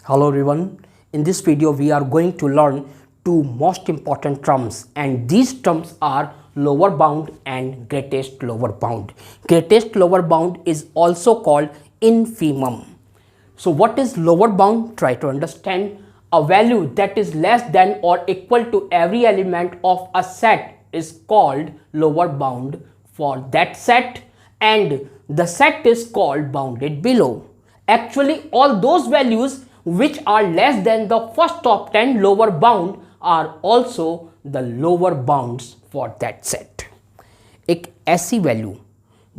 Hello everyone, in this video we are going to learn two most important terms, and these terms are lower bound and greatest lower bound. Greatest lower bound is also called infimum. So what is lower bound? Try to understand. A value that is less than or equal to every element of a set is called lower bound for that set, and the set is called bounded below. Actually, all those values which are less than the first of 10 lower bound are also the lower bounds for that set. एक ऐसी value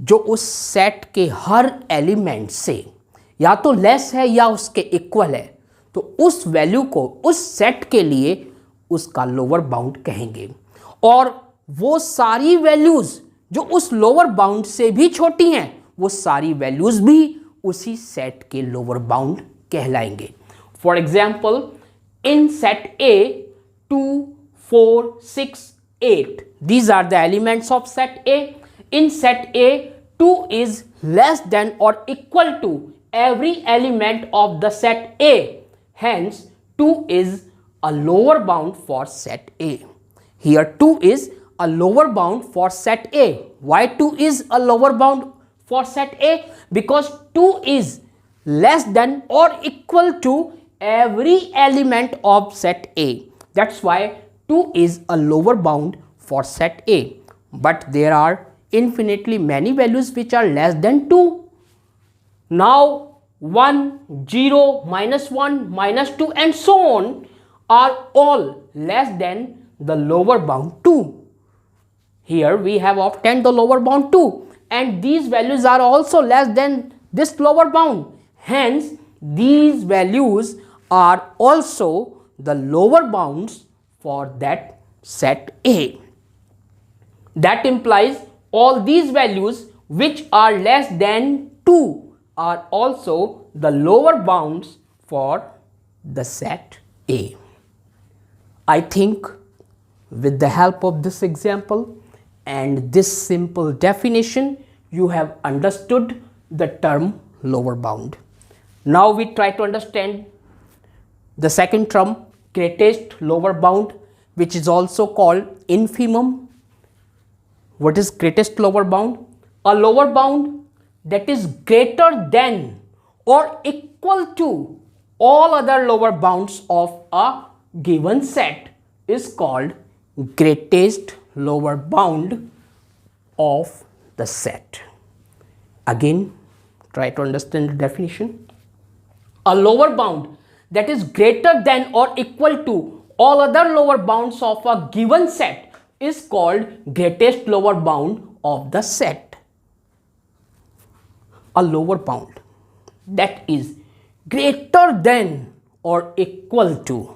जो उस set के हर element से या तो less है या उसके इक्वल है, तो उस वैल्यू को उस सेट के लिए उसका लोअर बाउंड कहेंगे, और वो सारी वैल्यूज जो उस लोअर बाउंड से भी छोटी हैं वो सारी वैल्यूज भी उसी सेट के लोअर बाउंड कहलाएंगे. For example, in set A 2, 4, 6, 8, these are the elements of set A. In set A, 2 is less than or equal to every element of the set A. Hence, 2 is a lower bound for set A. Here 2 is a lower bound for set A. Why 2 is a lower bound for set A? Because 2 is less than or equal to every element of set A. That's why 2 is a lower bound for set A. But there are infinitely many values which are less than 2. Now 1, 0, -1, -2 and so on are all less than the lower bound 2. Here we have obtained the lower bound 2, and these values are also less than this lower bound. Hence, these values are also the lower bounds for that set A. That implies all these values which are less than 2 are also the lower bounds for the set A. I think with the help of this example and this simple definition, you have understood the term lower bound. Now we try to understand the second term, greatest lower bound, which is also called infimum. What is greatest lower bound? A lower bound that is greater than or equal to all other lower bounds of a given set is called greatest lower bound of the set. Again, try to understand the definition. A lower bound that is greater than or equal to all other lower bounds of a given set is called greatest lower bound of the set. A lower bound that is greater than or equal to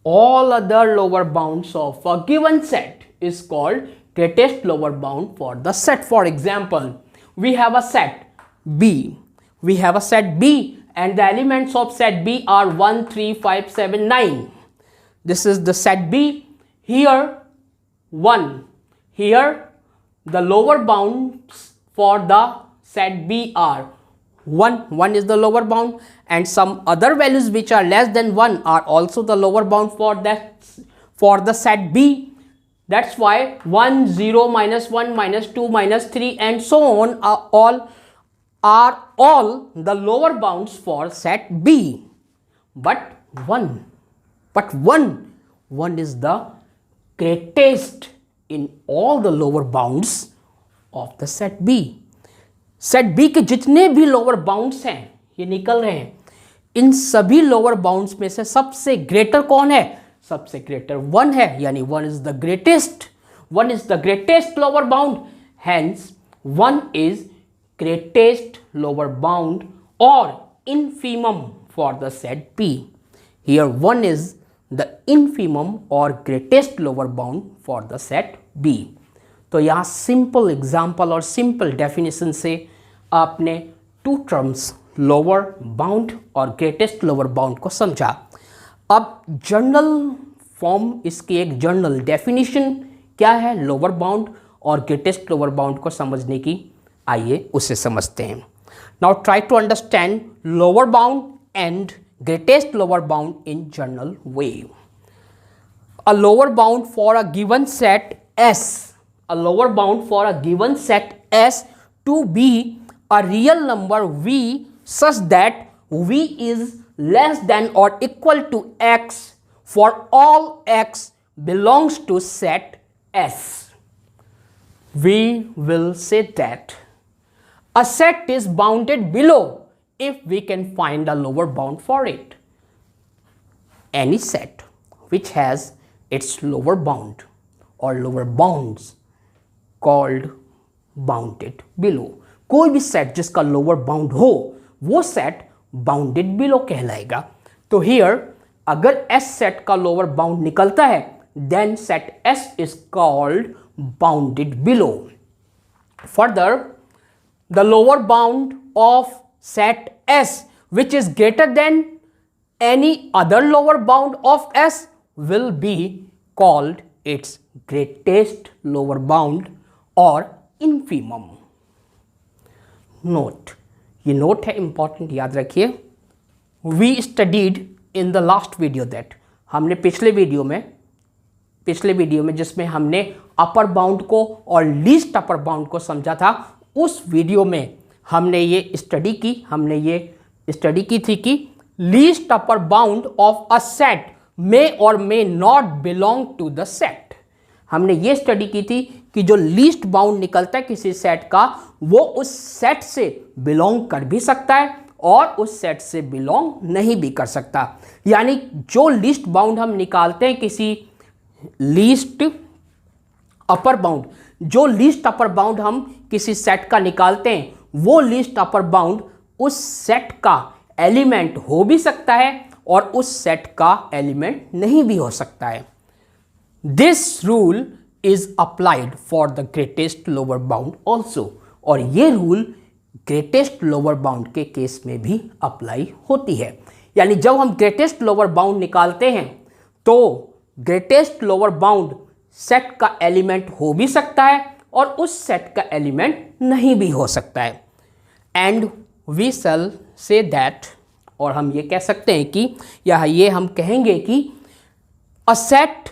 all other lower bounds of a given set is called greatest lower bound for the set. For example, we have a set B. And the elements of set B are 1, 3, 5, 7, 9. This is the set B. Here 1. Here the lower bounds for the set B are 1. 1 is the lower bound, and some other values which are less than 1 are also the lower bound for the set B. That's why 1, 0, -1, -2, -3 and so on are all the lower bounds for set B. But 1 is the greatest in all the lower bounds of the set B. Set B के जितने भी lower bounds हैं ये निकल रहे हैं, इन सभी lower bounds में से सबसे ग्रेटर कौन है? सबसे ग्रेटर 1 है, यानी 1 is the greatest lower bound. Hence 1 is greatest lower bound or infimum for the set B. Here 1 is the infimum or greatest lower bound for the set B. तो यहाँ सिंपल एग्जाम्पल और simple definition से आपने to terms lower bound और greatest lower bound को समझा. अब journal form, इसकी एक जर्नल डेफिनेशन क्या है लोअर बाउंड और ग्रेटेस्ट लोअर बाउंड को समझने की, आइए उसे समझते हैं. Now try to understand lower bound and greatest lower bound in general way. A lower bound for a given set S, a lower bound for a given set S to be a real number V such that V is less than or equal to X for all X belongs to set S. We will say that a set is bounded below if we can find a lower bound for it. Any set which has its lower bound or lower bounds called bounded below. कोई भी set जिसका lower bound हो वो set bounded below कहलाएगा. तो here अगर S set का lower bound निकलता है then set S is called bounded below. Further the lower bound of set S which is greater than any other lower bound of S will be called its greatest lower bound or infimum. Note, ये note है important, याद रखिए. We studied in the last video that हमने पिछले video में जिसमें हमने upper bound को और लीस्ट अपर बाउंड को समझा था, उस वीडियो में हमने ये स्टडी की थी कि least upper bound of a set may और may not belong to the set. हमने ये स्टडी की थी कि जो लीस्ट बाउंड निकलता है किसी सेट का वो उस सेट से बिलोंग कर भी सकता है और उस सेट से बिलोंग नहीं भी कर सकता. यानी जो लीस्ट बाउंड हम निकालते हैं किसी लीस्ट अपर बाउंड, जो लीस्ट अपर बाउंड हम किसी सेट का निकालते हैं वो लीस्ट अपर बाउंड उस सेट का एलिमेंट हो भी सकता है और उस सेट का एलिमेंट नहीं भी हो सकता है. This rule is applied for the greatest lower bound also. और ये रूल ग्रेटेस्ट लोअर बाउंड के केस में भी अप्लाई होती है. यानी जब हम ग्रेटेस्ट लोअर बाउंड निकालते हैं तो ग्रेटेस्ट लोअर बाउंड सेट का एलिमेंट हो भी सकता है और उस सेट का एलिमेंट नहीं भी हो सकता है. And we shall say that, और हम ये कह सकते हैं कि ये हम कहेंगे कि a set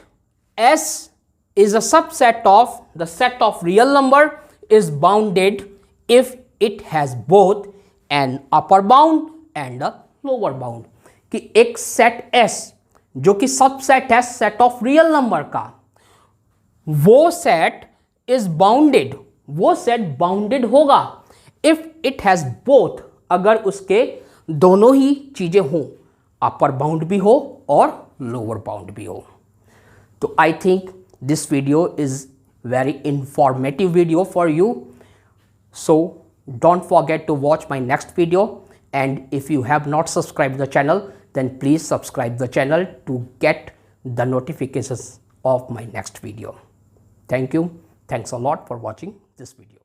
S is a subset of the set of real number is bounded if it has both an upper bound and a lower bound. कि एक सेट S जो कि सबसेट है सेट ऑफ रियल नंबर का, वो set is bounded, वो set bounded होगा if it has both, अगर उसके दोनों ही चीजें हों, अपर बाउंड भी हो और लोअर बाउंड भी हो. तो I think this video is very informative video for you. So don't forget to watch my next video, and if you have not subscribe the channel then please subscribe the channel to get the notifications of my next video. Thank you. Thanks a lot for watching this video.